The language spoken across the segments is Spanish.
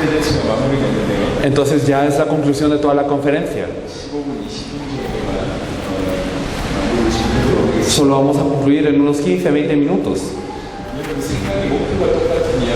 스테이지가 마무리가 됐는데요. Entonces ya es la conclusión de toda la conferencia. 15분, 20분 정도만 마무리를 짓도록 하겠습니다. Solo vamos a concluir en unos 15-20 minutos. 여러분 생각이 목표가 똑같으면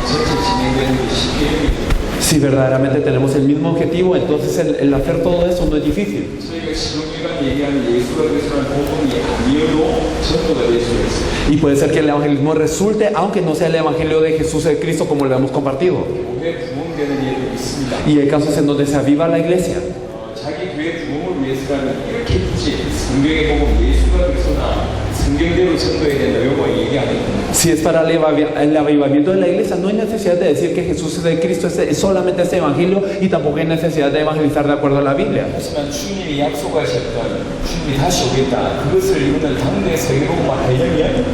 전체 진행되는 게 쉽게 됩니다. Si verdaderamente tenemos el mismo objetivo, entonces el hacer todo eso no es difícil. 저희가 신혼기간 얘기하는 예수가 그리스도라는 복음이 아니어도 전도가 될 수가 있어요. Y puede ser que el evangelismo resulte, aunque no sea el evangelio de Jesús de Cristo como lo hemos compartido. 교회 부흥되는 예도 있습니다. Y hay casos en donde se aviva la iglesia. 자기 교회 부흥을 위해서라면 이렇게 굳이 성경에 보면 예수가 그리스도나 성경대로 전도해야 된다 이런 거 얘기 안 해요. Si es para el avivamiento de la iglesia, no hay necesidad de decir que Jesús es de Cristo, es solamente este evangelio, y tampoco hay necesidad de evangelizar de acuerdo a la Biblia. 하지만 주님이 약속하셨던 주님이 다시 오겠다 그것을 이루는 당대의 세계복음을 하려면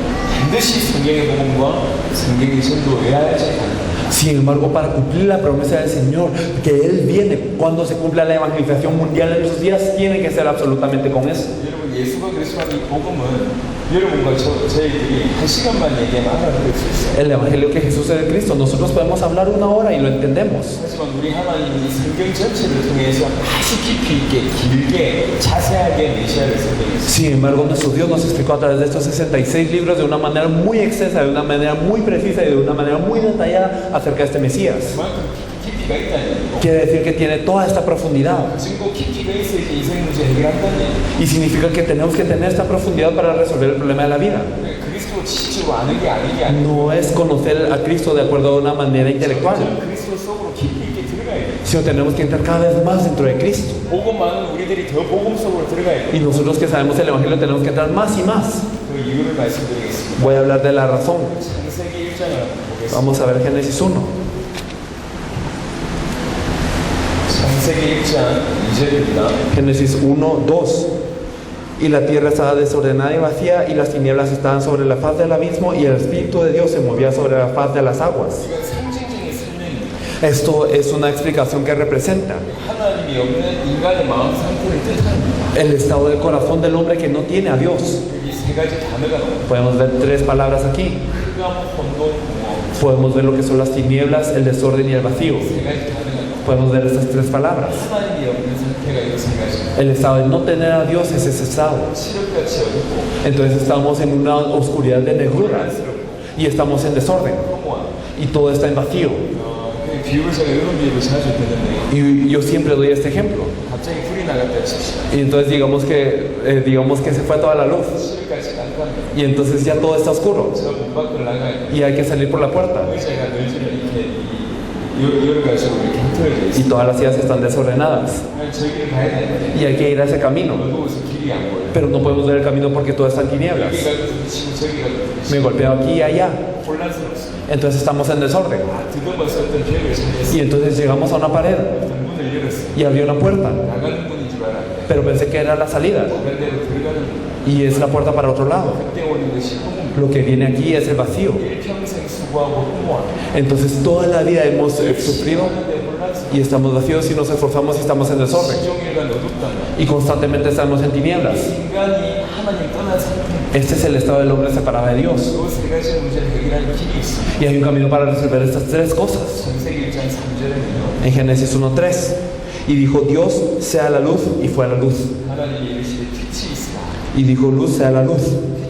반드시 성경의 복음과 성경의 전도해야지 가능합니다. Sin embargo, para cumplir la promesa del Señor, que Él viene cuando se cumpla la evangelización mundial en esos días, tiene que ser absolutamente con eso. 여러분 예수가 그리스도라는 이 복음은 여러분과 저희들이 한 시간만 얘기하면 알아들을 수 있어요. El evangelio que Jesús es de Cristo, nosotros podemos hablar una hora y lo entendemos. 하지만 우리 하나님이 성경 전체를 통해서 아주 깊이 있게 길게 자세하게 메시아를 설명했어요. Sin embargo, nuestro Dios nos explicó a través de estos 66 libros de una manera muy extensa, de una manera muy precisa y de una manera muy detallada acerca de este Mesías. 그만큼 깊이가 있다는 얘기고 Quiere decir que tiene toda esta profundidad. 증거 깊이가 있어야지 인생 문제 해결한다는 얘기고 Y significa que tenemos que tener esta profundidad para resolver el problema de la vida. 그리스도 지식으로 아는 게 아닌 게 아니고 No es conocer a Cristo de acuerdo a una manera intelectual, 그리스도 속으로 깊이 있게 들어가야 돼요. sino tenemos que entrar cada vez más dentro de Cristo. 복음 많은 우리들이 더 복음 속으로 들어가야 Y 돼요. nosotros que sabemos el Evangelio tenemos que entrar más y más. 그 이유를 말씀드리겠습니다. Voy a hablar de la razón. 창세기 1장을 보겠습니다. Vamos a ver Génesis 1. 창세기 1장 2절입니다. Génesis 1, 2. Y la tierra estaba desordenada y vacía, y las tinieblas estaban sobre la faz del abismo, y el Espíritu de Dios se movía sobre la faz de las aguas. 이건 상징적인 설명입니다. Esto es una explicación que representa 하나님이 없는 인간의 마음 상태를 뜻합니다. el estado del corazón del hombre que no tiene a Dios. 여기 세 가지 단어가 나옵니다. Podemos ver tres palabras aquí. 흑암, 혼돈, 공허. Podemos ver lo que son las tinieblas, el desorden y el vacío. 세 가지 단어가 나옵니다. Podemos ver estas tres palabras. 하나님이 없는 상태가 이거 세 가지입니다. El estado de no tener a Dios es ese estado. 시력같이 어둡고 Entonces estamos en una oscuridad de negrura y estamos en desorden 허무함. y todo está en vacío. 그 비유를 제가 이런 비유를 자주 드는데 Y yo siempre doy este ejemplo. 갑자기 불이 나갔다 칩시다. Y entonces digamos que se fue toda la luz 시력같이 깜깜해. y entonces ya todo está oscuro 저 문 밖을 나가야 돼. y hay que salir por la puerta 의자가 늘지는 이렇게 여러 가지로 이렇게 흐트러져 y 있어요. todas las sillas están desordenadas 저기를 가야 되는데 y hay que ir a ese camino, 어두워서 길이 안 보여요. pero no podemos ver el camino porque todo está en tinieblas. 여기가 부딪히고 저기가 Me 부딪히고 golpeo aquí y allá, 혼란스럽습니다. entonces estamos en desorden 드듬어서 어떤 벽을 찾았어요. y entonces llegamos a una pared 어떤 문을 열었어요. y había una puerta, 나가는 문인 줄 알았는데 pero pensé que era la salida 다른 데로 들어가는 문. y es la puerta para otro lado. 그때 오는 것이 허무입니다. Lo que viene aquí es el vacío. 일평생 수고하고 허무함. Entonces toda la vida hemos sufrido 하는데 혼란스럽고 y estamos vacíos y nos esforzamos y estamos en desorden 시종일관 어둡다는 y constantemente estamos en tinieblas. 인간이 하나님 떠난 상태. Este es el estado del hombre separado de Dios 그 세 가지 문제를 해결하는 길이 있습니다. y hay un camino para resolver estas tres cosas. 창세기 1장 3절에는요. En Génesis 1:3, y dijo Dios sea la luz, y fue la luz, 하나님이 이르시되 빛이 있으라. y dijo luz sea la luz.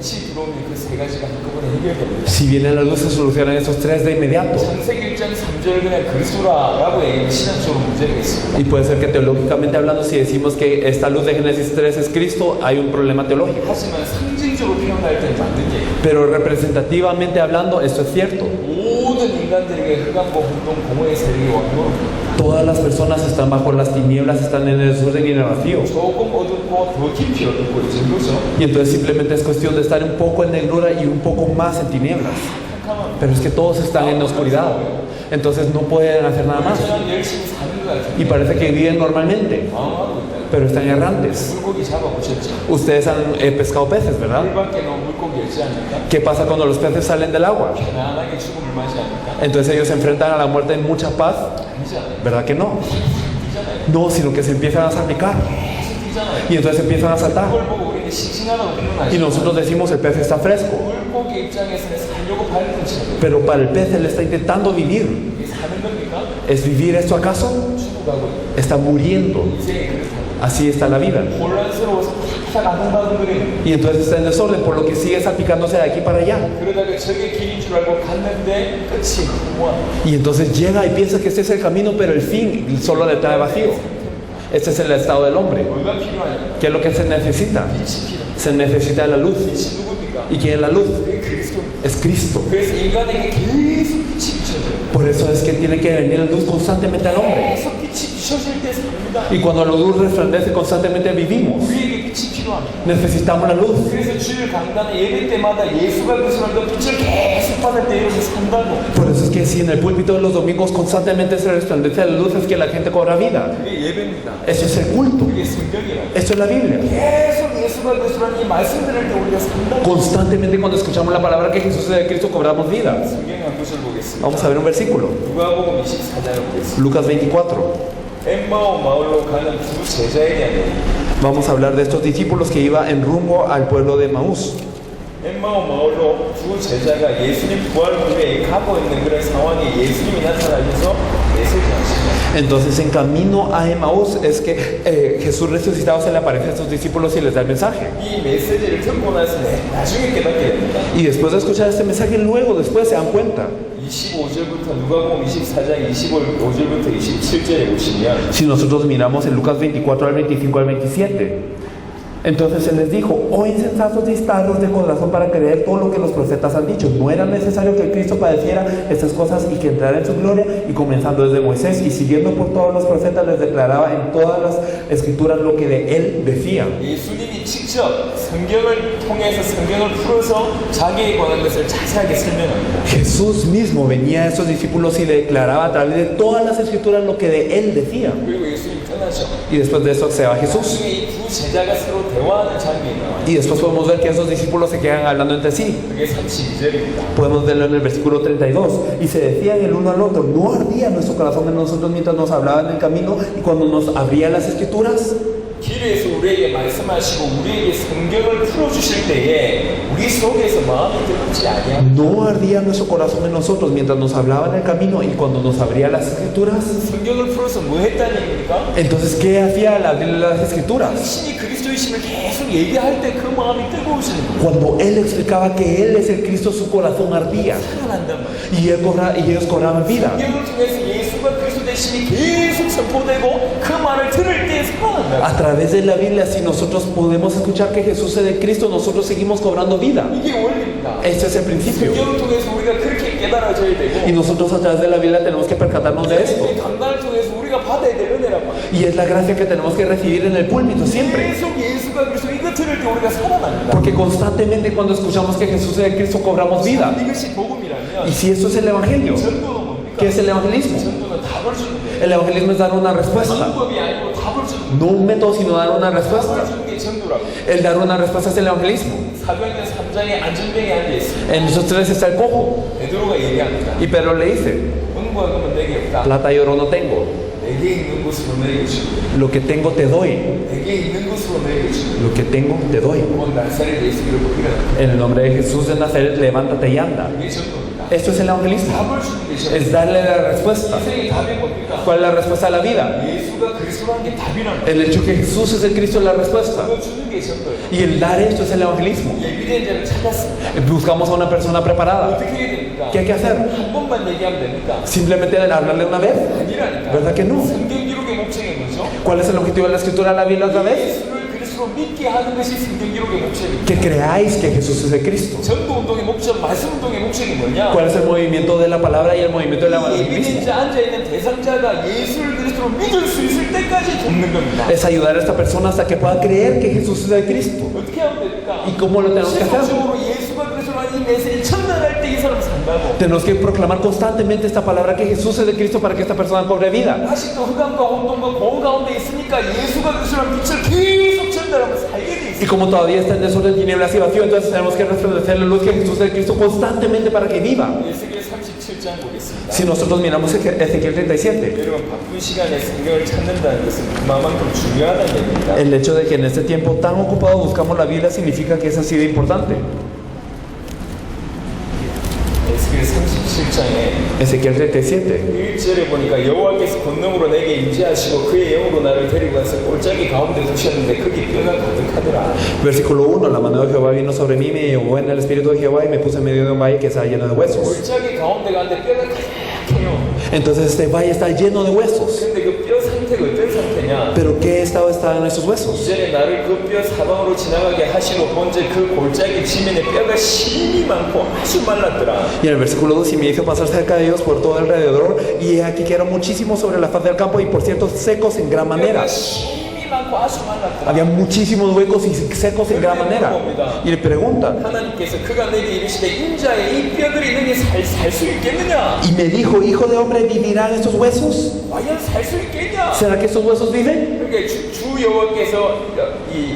빛이 들어오면 그 세 가지가 한꺼번에 해결됩니다. Si viene la luz se solucionan esos tres de inmediato. 창세기 1장 3절을 그냥 그리스도라라고 얘기하면 신앙적으로 문제가 있습니다. Y puede ser que teológicamente hablando, si decimos que esta luz de Génesis 3 es Cristo, hay un problema teológico. 하지만 상징적으로 표현할 때는 맞는 얘기예요. Pero representativamente hablando, esto es cierto. 모든 인간들에게 흑암과 혼돈, 공허의 세력이 왕노릇합니다. Todas las personas están bajo las tinieblas, están en el desorden y en el vacío. 조금 어둡고 더 깊이 어둡고 이 정도죠. Y entonces simplemente es cuestión de estar un poco en negrura y un poco más en tinieblas. 캄캄합니다. Pero es que todos están en oscuridad. Entonces no pueden hacer nada más. 그냥 열심히 사는 것 Y 같은데 parece que viven normalmente, 방황하고 있다. pero están errantes. 물고기 잡아보셨죠? Ustedes han pescado peces, ¿verdad? 물 밖에 나온 물고기였지 않을까? ¿Qué pasa cuando los peces salen del agua? 편안하게 죽음을 맞이하니까 Entonces ellos se enfrentan a la muerte en mucha paz. 아니잖아요. ¿Verdad que no? 뛰잖아요. No, sino que se empiezan a salpicar. 계속 뛰잖아요. Y entonces empiezan a saltar. 그걸 보고 우리는 싱싱하다고 Y 생각하시고 nosotros decimos el pez está fresco. 물고기 입장에서는 살려고 밟는 거죠. Pero para el pez él está intentando vivir. 이게 사는 겁니까? ¿Es vivir esto acaso? 죽어가고 있는 Está muriendo. 인생이 그렇다고. Así está la vida. 혼란스러워서 탁탁 아둥바둥거리는 Y entonces está en desorden, por lo que sigue salpicándose de aquí para allá. 그러다가 저게 길인 줄 알고 갔는데 끝이 허무한 Y entonces llega y piensa que este es el camino, pero el fin solo le trae vacío. Este es el estado del hombre. 뭐가 필요하냐? ¿Qué es lo que se necesita? 빛이 필요합니다. Se necesita la luz. 빛이 누굽니까? ¿Y quién es la luz? 그게 그리스도입니다. Es Cristo. 그래서 인간에게 계속 빛이 비춰져요. Por eso es que tiene que venir la luz constantemente al hombre. 계속 빛이 비춰질 때 삽니다. Y cuando la luz resplandece constantemente vivimos. 우리에게 빛이 필요합니다. Necesitamos la luz. 그래서 주일 강단에 예배 때마다 예수가 그리스도라는 빛을 계속 받을 때 여러분 산다고. Por eso es que si en el púlpito de los domingos constantemente se resplandece la luz, es que la gente cobra vida. 그게 예배입니다. Eso es el culto. 그게 성경이라고. Esto es la Biblia. 계속 예수가 그리스도라는 이 말씀 들을 때 우리가 산다고. Constantemente cuando escuchamos la palabra que Jesús es de Cristo cobramos vida. 성경 한 구절 보겠습니다. Vamos a ver un versículo. 누가복음 24장을 보겠습니다. Lucas 24. 엠마오 마을로 가는 두 제자에 대한 얘기. Vamos a hablar de estos discípulos que iban en rumbo al pueblo de Maús. 엠마오 마을로 두 제자가 예수님 부활 후에 가고 있는 그런 상황에 예수님이 나타나셔서 메시지하십니다. Entonces en camino a Emaús es que Jesús resucitado se le aparece a sus discípulos y les da el mensaje. 이 메시지를 듣고 나서 나중에 깨닫게 됩니다. Y después de escuchar este mensaje, luego después se dan cuenta. 25절부터 누가복음 24장 25절부터 27절에 보시면 Si nosotros miramos en Lucas 24 al 25 al 27, entonces Él les dijo: oh insensatos y tardos de corazón para creer todo lo que los profetas han dicho. No era necesario que el Cristo padeciera estas cosas y que entrara en su gloria. Y comenzando desde Moisés y siguiendo por todos los profetas, les declaraba en todas las escrituras lo que de Él decía. 예수님이 직접 성경을 통해서 성경을 풀어서 자기에 관한 것을 자세하게 설명합니다. Jesús mismo venía a esos discípulos y le declaraba a través de todas las escrituras lo que de Él decía. 그리고 예수님이 떠나죠. Y después de eso se va Jesús. 나중에 이 두 제자가 서로 대화하는 장면이 나와요. Y después podemos ver que esos discípulos se quedan hablando entre sí. 그게 32절입니다. Podemos verlo en el versículo 32. Y se decían el uno al otro: ¿no ardía nuestro corazón en nosotros mientras nos hablaba en el camino y cuando nos abría las escrituras? 길에서 우리에게 말씀하시고 우리에게 성경을 풀어주실 때에 우리 속에서 마음이 뜨겁지 아니하고 ¿No ardía nuestro corazón en nosotros mientras nos hablaba en el camino y cuando nos abría las escrituras? 성경을 풀어서 뭐 했다는 얘기입니까? Entonces, ¿qué hacía al abrir las escrituras? 신이 그리스도이심을 계속 얘기할 때 그 마음이 뜨거우시는 거예요. Cuando Él explicaba que Él es el Cristo, su corazón ardía 살아난단 말이에요. y ellos cobraban vida. 성경을 통해서 예수가 그리스도 되심이 계속 선포되고 그 말을 들을 때 살아난다. A través de la Biblia, si nosotros podemos escuchar que Jesús es el Cristo, nosotros seguimos cobrando vida. 이게 원리입니다. Este es el principio. 성경을 통해서 우리가 그렇게 깨달아져야 Y 되고 nosotros a través de la Biblia tenemos que percatarnos de esto. 이 강단을 통해서 우리가 받아야 될 은혜란 말이에요. Y es la gracia que tenemos que recibir en el púlpito siempre. 계속 예수가 그리스도 이거 들을 때 우리가 살아납니다. Porque constantemente cuando escuchamos que Jesús es el Cristo cobramos vida. 이것이 복음이라면 Y si esto es el Evangelio, 전도는 뭡니까? ¿qué es el evangelismo? 전도는 답을 주는 거예요. El evangelismo es dar una respuesta. 방법이 아니고 답을 주는 거예요. No un método, sino dar una 답을 respuesta. 주는 게 전도라고. El dar una respuesta es el evangelismo. 사도행전 3장에 안전병에 앉아있어요. En esos tres está el cojo. 베드로가 얘기합니다. Y Pedro le dice: 은과 금은 내게 없다. plata y oro no tengo. 내게 있는 것으로 내게 주고 Lo que tengo te doy. 내게 있는 것으로 내게 주고 Lo que tengo te doy. 곧 나사렛 예수 그리스도로 일어나. En el nombre de Jesús de Nazaret, levántate y anda. 이게 전도입니다. Esto es el evangelismo. 답을 주는 게 전도. Es darle la respuesta. 인생의 답이 뭡니까? ¿Cuál es la respuesta a la vida? 예수가 그리스도라는 게 답이라는 거예요. El hecho que Jesús es el Cristo es la respuesta. 그거 주는 게 전도예요. Y el dar esto es el evangelismo. 예비된 자를 찾았습니다. Buscamos a una persona preparada. 어떻게 해야 됩니까? ¿Qué hay que hacer? 한 번만 얘기하면 됩니까? Simplemente hablarle una vez. 아니라니까. ¿Verdad que no? 성경 기록의 목적이 뭐죠? ¿Cuál es el objetivo de la escritura de la Biblia otra vez? 예수를 그리스도로 믿게 하는 것이 성경 기록의 목적입니다. Que creáis que Jesús es el Cristo. 전도 운동의 목적, 말씀 운동의 목적이 뭐냐? ¿Cuál es el movimiento de la palabra y el movimiento del 예비된 evangelismo? 자 앉아있는 대상자가 예수를 그리스도로 믿을 수 있을 때까지 돕는 겁니다. Es ayudar a esta persona hasta que pueda creer que Jesús es el Cristo. 어떻게 하면 됩니까? ¿Y cómo lo tenemos que hacer? 실질적으로 예수가 그리스도라는 이 메시지 전달할 때 이 사람 산다고. Tenemos que proclamar constantemente esta palabra que Jesús es el Cristo para que esta persona cobre vida. 아직도 흑암과 혼돈과 고음 가운데 있으니까 예수가 그리스도라는 빛을 계속 전달하면 살게 돼 Y 있어요. como todavía está en desorden, tinieblas y vacío, entonces tenemos que resplandecer la luz que Jesús es el Cristo constantemente para que viva. 에스겔 37장 37장 보겠습니다. Si nosotros miramos Ezequiel 37, 여러분 바쁜 시간에 성경을 찾는다는 것은 그만큼 중요하다는 얘기입니다. el hecho de que en este tiempo tan ocupado buscamos la Biblia significa que es así de importante. 에스겔 37장에 Ezequiel 37. 1절에 보니까 여호와께서 권능으로 내게 임재하시고 그의 영으로 나를 데리고 가서 골짜기 가운데 두셨는데 거기 뼈가 가득하더라. Versículo 1, la mano de Jehová vino sobre mí, me llevó en el espíritu de Jehová y me puse en medio de un valle que estaba lleno de huesos. 골짜기 가운데 가는데 뼈가 가득해요. Entonces este valle está lleno de huesos. 근데 그 뼈 상태가 어떤 상태냐? Pero ¿qué estado estaban esos huesos? 이전에 나를 그 뼈 사방으로 지나가게 하시고 본제 그 골짜기 지면에 뼈가 심이 많고 아주 말랐더라. Y en el versículo 2, y me hizo pasar cerca de ellos por todo alrededor, y he aquí que eran muchísimos sobre la faz del campo, y por cierto secos en gran manera. 뼈가 심이 많고 아주 말랐더라. Había muchísimos huecos y secos en gran manera. Y le preguntan, 하나님께서 그가 내게 이르시되 인자의 이 뼈들이 너게 살 수 있겠느냐? y me dijo, hijo de hombre, ¿vivirán estos huesos? 과연 살 수 있겠냐? ¿Será que estos huesos viven? 그러니까 주 여호와께서 이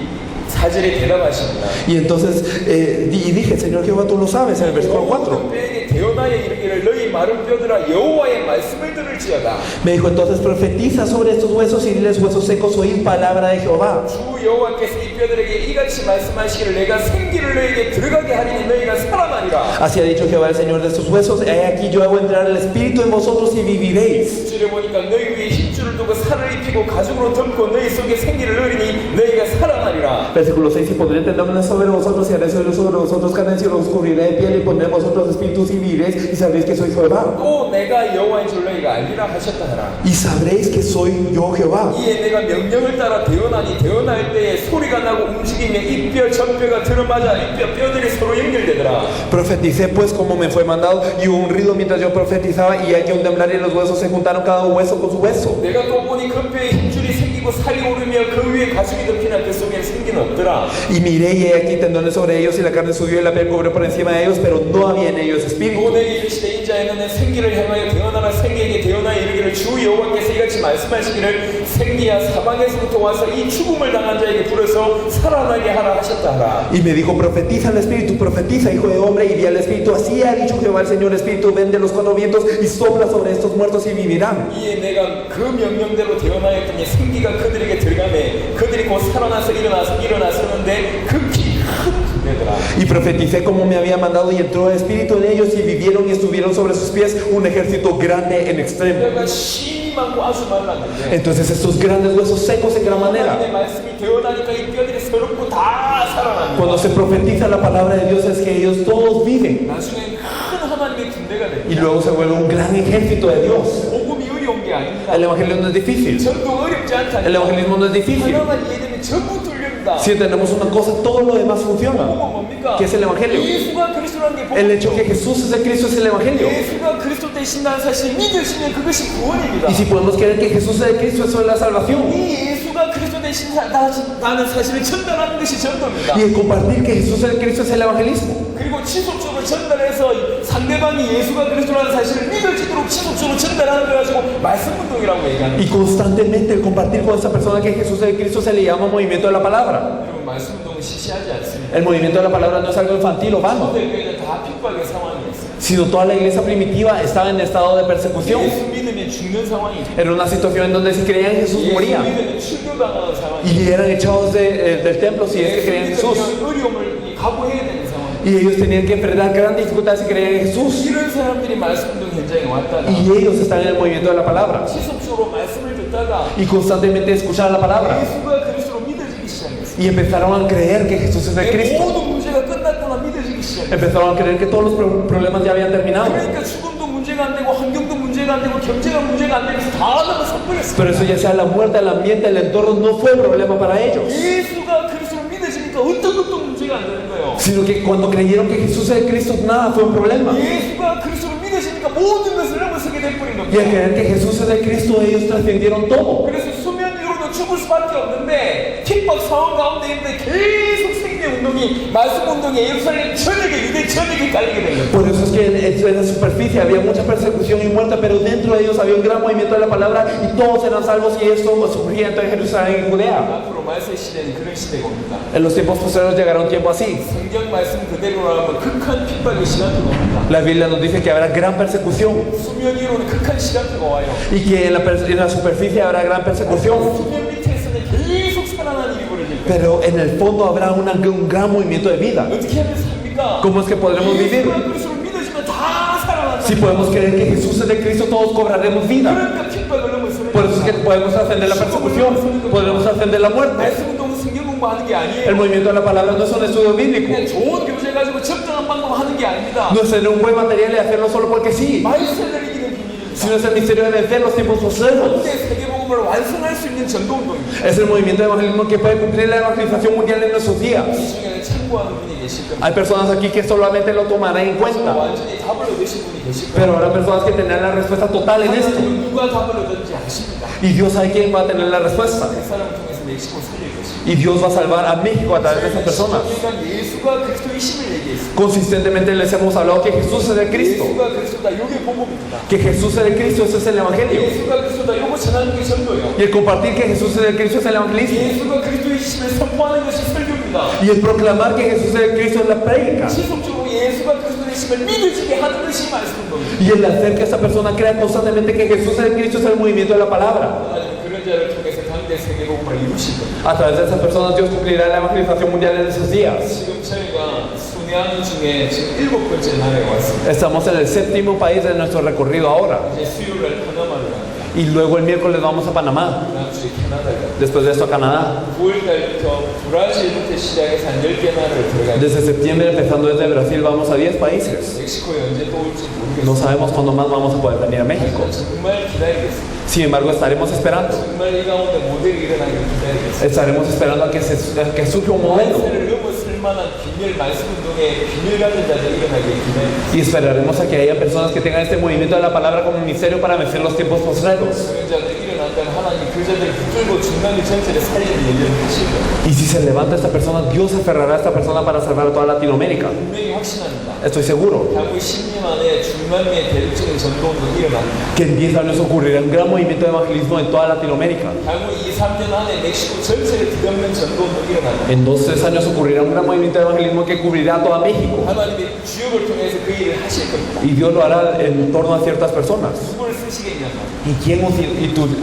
사절에 대답하십니다. Y entonces y dije, Señor Jehová, tú lo sabes, en el versículo 4. 뼈에게 대언하여 이르기를 너희 마른 뼈들아 여호와의 말씀을 들을지어다. Me dijo, entonces profetiza sobre estos huesos y diles, huesos secos, oíd palabra de Jehová. 주 여호와께서 이 뼈들에게 이같이 말씀하시기를 내가 생기를 너에게 들어가게 하리니 너희가 살아나리라. Así ha dicho Jehová el Señor de estos huesos, he aquí yo hago entrar el espíritu en vosotros y viviréis. 줄에 보니까 너희 위에 힘줄을 두고 살을 입히고 가죽으로 덮고 너희 속에 생기를 넣으리니 너희가 살아나리라. Versículo 6, y pondré tendón sobre vosotros y haré sobre vosotros carnes y os cubriré de piel y pondré en vosotros espíritus y viviréis y sabréis que soy Jehová. 또 내가 여호와인 줄 너희가 알리라 하셨다 하라. Y sabréis que soy yo Jehová. 이에 내가 명령을 따라 대언하니 대언할 때에 소리가 나고 움직이며 이 뼈 전뼈가 들어맞아 이 뼈들이 서로 연결되더라. Profeticé pues como me fue mandado y hubo un ruido mientras yo profetizaba y aquí un temblar y los huesos se juntaron cada hueso con su hueso. 내가 또 보니 그 뼈에 힘줄이 생기고 살이 오르며 그 위에 가죽이 덮이나 그 속에 생기는 없더라. Y miré y he aquí tendones sobre ellos y la carne subió y la piel cubrió por encima de ellos, pero no había en ellos 또 espíritu. 내게 이르시되 인자야 너는 생기를 향하여 대언하라. 생기에게 대언하여 이르기를 주 여호와께서 이같이 말씀하시기를 생기야 사방에서부터 와서 이 죽음을 당한 자에게 불어서 살아나게 하라 하셨다 하라. Y me dijo, profetiza al espíritu, profetiza, hijo de hombre, y di al espíritu, así ha dicho Jehová el Señor, espíritu, ven de los cuatro vientos y sopla sobre estos muertos y vivirán. 이에 내가 그 명령대로 대언하였더니 생기가 그들에게 들어가매 그들이 곧 살아나서 일어나서는데 극히 큰 군대더라. Y profeticé como me había mandado y entró el espíritu en ellos y vivieron y estuvieron sobre sus pies un ejército grande en extremo. 뼈가 심이 많고 아주 말랐는데 Entonces estos grandes huesos secos en gran manera. 하나님의 말씀이 대언하니까 이 뼈들이 서럽고 다 살아납니다. Cuando se profetiza la palabra de Dios es que ellos todos viven 나중에 큰 하나님의 군대가 y 됩니다. luego se vuelve un gran ejército de Dios. 복음이 어려운 게 아닙니다. El evangelio no es difícil. 전도 어렵지 않다. El evangelismo no es difícil. 하나만 이해되면 전부 뚫립니다. Si entendemos una cosa, todo lo demás funciona. 복음은 뭡니까? ¿Qué es el evangelio? 예수가 그리스도라는 게 El 복음이죠. hecho que Jesús es el Cristo es el evangelio. 예수가 그리스도 되신다는 사실 믿으시면 그것이 구원입니다. Y si podemos creer que Jesús es el Cristo, eso es la salvación. 이 예수가 그리스도 되신다는 사실을 전달하는 것이 전도입니다. Y el compartir que Jesús es el Cristo es el evangelismo. 그리고 지속적으로 전달해서 상대방이 예수가 그리스도라는 사실을 믿어지도록 지속적으로 전달하는 걸 가지고 말씀 운동이라고 얘기합니다. Y constantemente el compartir con esa persona que Jesús es el Cristo se le llama movimiento de la palabra. 여러분 말씀 운동은 시시하지 않습니다. El movimiento de la palabra no es algo infantil o vano, 초대교회는 다 핍박의 상황이었어요. sino toda la iglesia primitiva estaba en estado de persecución. 예수 믿으면 죽는 상황이죠. Era una situación en donde si creían en Jesús 예수 morían 믿으면 출교당하는 상황이죠. y eran echados del templo si es que 예수 creían en Jesús. 믿으면 어려움을 각오해야 되는 상황. Y ellos tenían que enfrentar grandes dificultades si creían en Jesús. 이런 사람들이 말씀 운동 현장에 왔다가 Y ellos están en el movimiento de la palabra 지속적으로 말씀을 듣다가 y constantemente escuchaban la palabra 예수가 그리스도로 믿어지기 시작했어요. y empezaron a creer que Jesús es el Cristo. 모든 문제가 끝났구나 믿어지기 시작했어요. Empezaron a creer que todos los problemas ya habían terminado. 그러니까 죽음도 문제가 안 되고 환경도 문제가 안 되고 경제가 문제가 안 되면서 다 너무 섣불렸어요. Pero eso ya sea la muerte, el ambiente, el entorno, no fue problema para ellos. 예수가 그리스도로 믿어지니까 어떤 것도 문제가 안 되는 거예요. Sino que cuando creyeron que Jesús es el Cristo, nada fue un problema. 예수가 그리스도로 믿어지니까 모든 것을 넘어서게 돼버린 Y al 겁니다. creer que Jesús es el Cristo, ellos trascendieron todo. 그래서 수면 위로도 죽을 수밖에 없는데 핍박 상황 가운데 있는데 계속 생명을 생명의 운동이 말씀 운동이 예루살렘 전역에 유대 전역에 갈리게 된 거예요. Por eso es que en la superficie había mucha persecución y muerte, pero dentro de ellos había un gran movimiento de la palabra y todos eran salvos, y eso surgía en Jerusalén y Judea. 앞으로 말세 시대는 그런 시대가 옵니다. En los tiempos posteriores llegará un tiempo así. 성경 말씀 그대로라면 극한 핍박의 시간표가 옵니다. La Biblia nos dice que habrá gran persecución 수면 위로는 극한 시간표가 와요. y que en la superficie habrá gran persecución, 수면 밑에서는 계속 살아나는 일이 벌어질 거예요. pero en el fondo habrá un gran movimiento de vida. 어떻게 하면 삽니까? ¿Cómo es que podremos vivir? 예수가 그리스도로 믿어지면 다 살아난다. Si podemos creer que Jesús es de Cristo, todos cobraremos vida. 그러니까 핍박을 넘어서는 Por eso es que podemos ascender la persecución, podemos ascender la muerte. 말씀 운동은 성경 공부하는 게 El 아니에요. movimiento de la palabra no es un estudio bíblico, 그냥 좋은 교재 가지고 적당한 방법 하는 게 아닙니다. no es tener un buen material y hacerlo solo porque sí, 말세를 이기는 비밀입니다. sino es el misterio de vencer los tiempos postreros. 현대 세계복음을 완성할 수 있는 전도 운동입니다. Es el movimiento de evangelismo que puede cumplir la evangelización mundial en nuestros días. 이 중에는 참고하는 분이 계실 겁니다. Hay personas aquí que solamente lo tomarán en cuenta, 완전히 답을 얻으신 분이 계실 겁니다. pero habrá personas que tendrán la respuesta total en esto. 하나님은 누가 답을 얻었는지 아십니다. Y Dios sabe quién va a tener la respuesta. 그 사람을 통해서 멕시코 살릴 것입니다. Y Dios va a salvar a México a través de esas personas. 그러니까 예수가 그리스도이심을 얘기했습니다. Consistentemente les hemos hablado que Jesús es de Cristo. 예수가 그리스도다. 이게 복음입니다. Que Jesús es de Cristo, eso es el Evangelio. 예수가 그리스도다. 이거 전하는 게 전도예요. Y el compartir que Jesús es de Cristo es el evangelismo. 예수가 그리스도이심을 선포하는 것이 설교입니다. Y el proclamar que Jesús es de Cristo es la prédica. 지속적으로 예수가 그리스도이심을 믿어지게 하는 것이 말씀 운동입니다. Y el hacer que esta persona crea constantemente que Jesús es de Cristo es el movimiento de la palabra. 하나님 그런 자를 통해서 당대 세계복음을 이루실 겁니다. A través de esas personas Dios cumplirá la evangelización mundial en esos días. 지금 저희가 순회하는 중에 지금 7번째 나라에 왔습니다. Estamos en el séptimo país de nuestro recorrido ahora. 이제 수요일날 파나마를 갑니다. Y luego el miércoles vamos a Panamá. 다음 주에 캐나다를 갑니다. Después de esto a Canadá. 9월달부터 브라질부터 시작해서 한 10개 나라를 들어가요. Desde septiembre, empezando desde Brasil, vamos a 10 países. 멕시코에 언제 또 올지 No 모르겠어요. sabemos cuándo más vamos a poder venir a México. 정말 기다리겠습니다. Sin embargo, estaremos esperando. 정말 이 가운데 모델이 일어나기를 기다리겠습니다. Estaremos esperando a que surja un modelo. 말세를 넘어설 만한 비밀 말씀 운동에 비밀 같은 자들이 일어나기를 기다립니다. Y esperaremos a que haya personas que tengan este movimiento de la palabra como ministerio para vencer los tiempos postreros. 그런 자들이 일어난다면 하나님 그 자들을 붙들고 중간의 전체를 살리는 일을 하실 거예요. Y si se levanta esta persona, Dios aferrará a esta persona para salvar a toda Latinoamérica. 분명히 확신합니다. Estoy seguro 향후 10년 안에 중남미의 대륙적인 전도 운동이 일어납니다. que en 10 años ocurrirá un gran movimiento de evangelismo en toda Latinoamérica. 향후 2, 3년 안에 멕시코 전체를 뒤덮는 전도 운동이 일어납니다. En 2-3 años ocurrirá un gran movimiento de evangelismo que cubrirá a toda México. 하나님의 주역을 통해서 그 일을 하실 겁니다. Y Dios lo hará en torno a ciertas personas. 누구를 쓰시겠냐 말이에요. ¿Y quién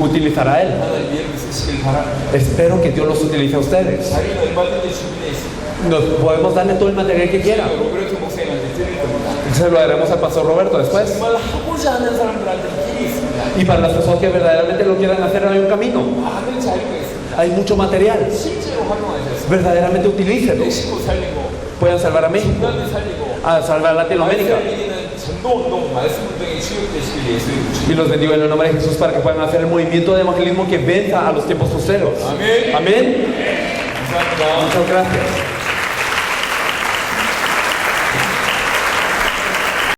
utilizará a Él? 하나님 여러분 쓰시길 바랍니다. Espero que Dios los utilice a ustedes. 자기는 얼마든지 준비되어 있습니다. Nos podemos darle todo el material que quiera. 로베르토 목사님한테 드릴 겁니다. Se lo haremos al pastor Roberto después. 정말 하고자 하는 사람들한테 길이 있습니다. Y para las personas que verdaderamente lo quieran hacer, hay un camino. 많은 자료가 있습니다. Hay mucho material. 실제로 활용하셨습니다. Verdaderamente utilícenlo. 멕시코 살리고 Puedan salvar a México, 중남미 살리고 a salvar a Latinoamérica. 말세를 이기는 전도 운동, 말씀 운동의 주역 되시길 예수의 이름으로 Y los bendigo en el nombre de Jesús para que puedan hacer el movimiento de evangelismo que venza a los tiempos postreros. 아멘. Amén. 감사합니다. Muchas gracias.